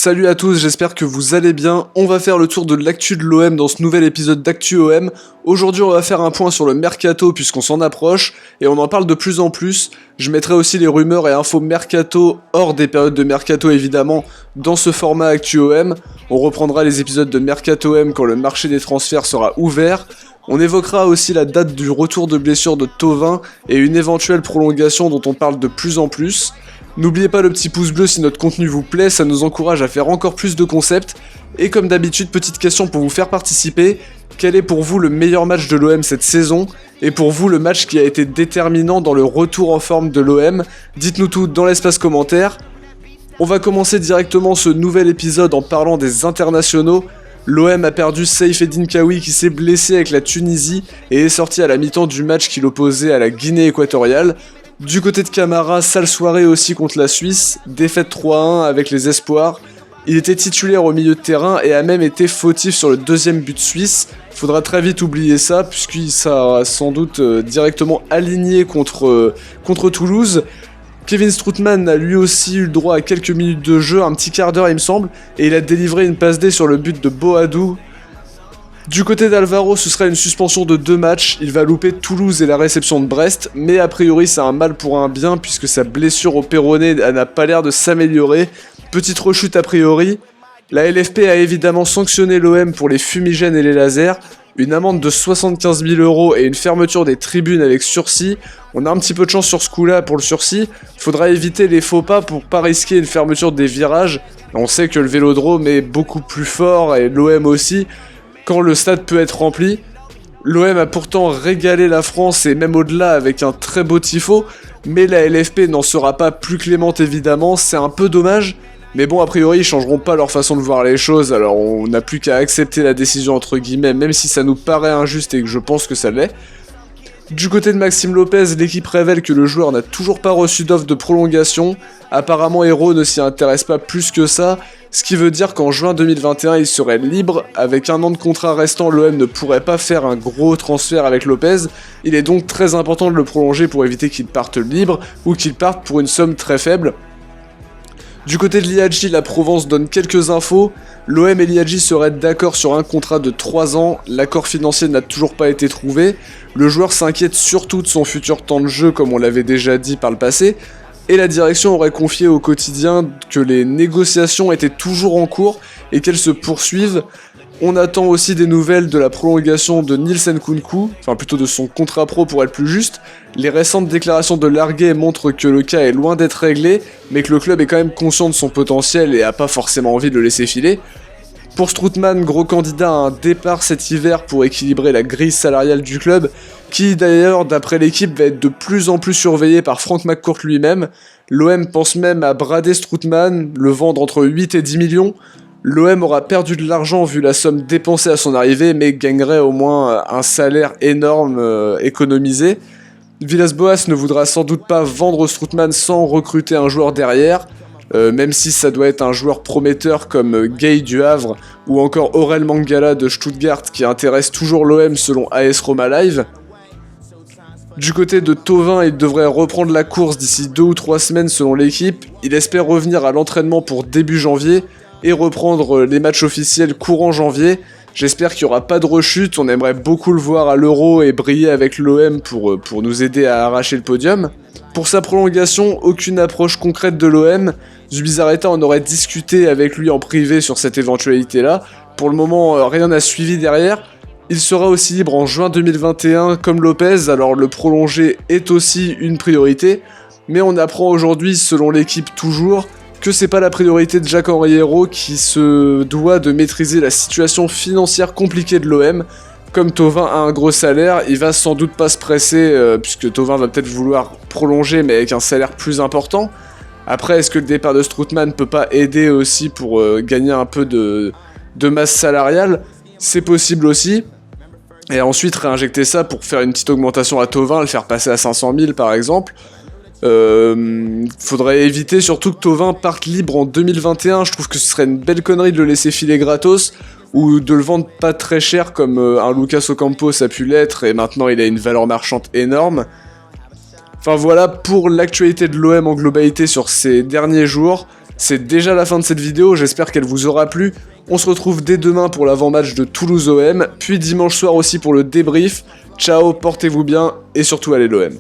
Salut à tous, j'espère que vous allez bien. On va faire le tour de l'actu de l'OM dans ce nouvel épisode d'Actu OM. Aujourd'hui, on va faire un point sur le mercato puisqu'on s'en approche et on en parle de plus en plus. Je mettrai aussi les rumeurs et infos mercato hors des périodes de mercato évidemment dans ce format Actu OM. On reprendra les épisodes de mercato OM quand le marché des transferts sera ouvert. On évoquera aussi la date du retour de blessure de Thauvin et une éventuelle prolongation dont on parle de plus en plus. N'oubliez pas le petit pouce bleu si notre contenu vous plaît, ça nous encourage à faire encore plus de concepts. Et comme d'habitude, petite question pour vous faire participer, quel est pour vous le meilleur match de l'OM cette saison? Et pour vous le match qui a été déterminant dans le retour en forme de l'OM? Dites-nous tout dans l'espace commentaire. On va commencer directement ce nouvel épisode en parlant des internationaux. L'OM a perdu Saïf Eddine Kaoui qui s'est blessé avec la Tunisie et est sorti à la mi-temps du match qui l'opposait à la Guinée équatoriale. Du côté de Camara, sale soirée aussi contre la Suisse, défaite 3-1 avec les espoirs. Il était titulaire au milieu de terrain et a même été fautif sur le deuxième but suisse. Faudra très vite oublier ça puisqu'il sera sans doute directement aligné contre Toulouse. Kevin Strootman a lui aussi eu le droit à quelques minutes de jeu, un petit quart d'heure il me semble, et il a délivré une passe D sur le but de Boadou. Du côté d'Alvaro, ce sera une suspension de 2 matchs, il va louper Toulouse et la réception de Brest, mais a priori c'est un mal pour un bien puisque sa blessure au péroné n'a pas l'air de s'améliorer. Petite rechute a priori. La LFP a évidemment sanctionné l'OM pour les fumigènes et les lasers, une amende de 75 000 € et une fermeture des tribunes avec sursis. On a un petit peu de chance sur ce coup-là pour le sursis, faudra éviter les faux pas pour pas risquer une fermeture des virages. On sait que le Vélodrome est beaucoup plus fort et l'OM aussi, quand le stade peut être rempli. L'OM a pourtant régalé la France et même au-delà avec un très beau tifo, mais la LFP n'en sera pas plus clémente évidemment, c'est un peu dommage, mais bon a priori ils changeront pas leur façon de voir les choses, alors on n'a plus qu'à accepter la décision entre guillemets, même si ça nous paraît injuste et que je pense que ça l'est. Du côté de Maxime Lopez, l'équipe révèle que le joueur n'a toujours pas reçu d'offre de prolongation. Apparemment Hero ne s'y intéresse pas plus que ça, ce qui veut dire qu'en juin 2021 il serait libre. Avec un an de contrat restant, l'OM ne pourrait pas faire un gros transfert avec Lopez. Il est donc très important de le prolonger pour éviter qu'il parte libre ou qu'il parte pour une somme très faible. Du côté de l'IAG, la Provence donne quelques infos. L'OM et l'IAG seraient d'accord sur un contrat de 3 ans, l'accord financier n'a toujours pas été trouvé. Le joueur s'inquiète surtout de son futur temps de jeu comme on l'avait déjà dit par le passé. Et la direction aurait confié au quotidien que les négociations étaient toujours en cours et qu'elles se poursuivent. On attend aussi des nouvelles de la prolongation de Nielsen Nkunku, enfin plutôt de son contrat pro pour être plus juste. Les récentes déclarations de Larguet montrent que le cas est loin d'être réglé, mais que le club est quand même conscient de son potentiel et a pas forcément envie de le laisser filer. Pour Strootman, gros candidat à un départ cet hiver pour équilibrer la grille salariale du club, qui d'ailleurs, d'après l'équipe, va être de plus en plus surveillé par Frank McCourt lui-même. L'OM pense même à brader Strootman, le vendre entre 8 et 10 millions. L'OM aura perdu de l'argent vu la somme dépensée à son arrivée, mais gagnerait au moins un salaire énorme économisé. Villas-Boas ne voudra sans doute pas vendre Strootman sans recruter un joueur derrière, même si ça doit être un joueur prometteur comme Gay du Havre ou encore Aurel Mangala de Stuttgart qui intéresse toujours l'OM selon AS Roma Live. Du côté de Thauvin, il devrait reprendre la course d'ici 2 ou 3 semaines selon l'équipe. Il espère revenir à l'entraînement pour début janvier et reprendre les matchs officiels courant janvier. J'espère qu'il n'y aura pas de rechute, on aimerait beaucoup le voir à l'Euro et briller avec l'OM pour nous aider à arracher le podium. Pour sa prolongation, aucune approche concrète de l'OM. Zubizarreta en aurait discuté avec lui en privé sur cette éventualité-là. Pour le moment, rien n'a suivi derrière. Il sera aussi libre en juin 2021 comme Lopez, alors le prolonger est aussi une priorité. Mais on apprend aujourd'hui, selon l'équipe toujours, que c'est pas la priorité de Jacques-Henri Hérault qui se doit de maîtriser la situation financière compliquée de l'OM. Comme Thauvin a un gros salaire, il va sans doute pas se presser, puisque Thauvin va peut-être vouloir prolonger mais avec un salaire plus important. Après, est-ce que le départ de Strootman peut pas aider aussi pour gagner un peu de masse salariale? C'est possible aussi. Et ensuite réinjecter ça pour faire une petite augmentation à Thauvin, le faire passer à 500 000 par exemple. Faudrait éviter surtout que Thauvin parte libre en 2021, je trouve que ce serait une belle connerie de le laisser filer gratos ou de le vendre pas très cher comme un Lucas Ocampos a pu l'être et maintenant il a une valeur marchande énorme. Enfin voilà pour l'actualité de l'OM en globalité sur ces derniers jours. C'est déjà la fin de cette vidéo, j'espère qu'elle vous aura plu. On se retrouve dès demain pour l'avant-match de Toulouse OM, puis dimanche soir aussi pour le débrief. Ciao, portez-vous bien, et surtout allez l'OM.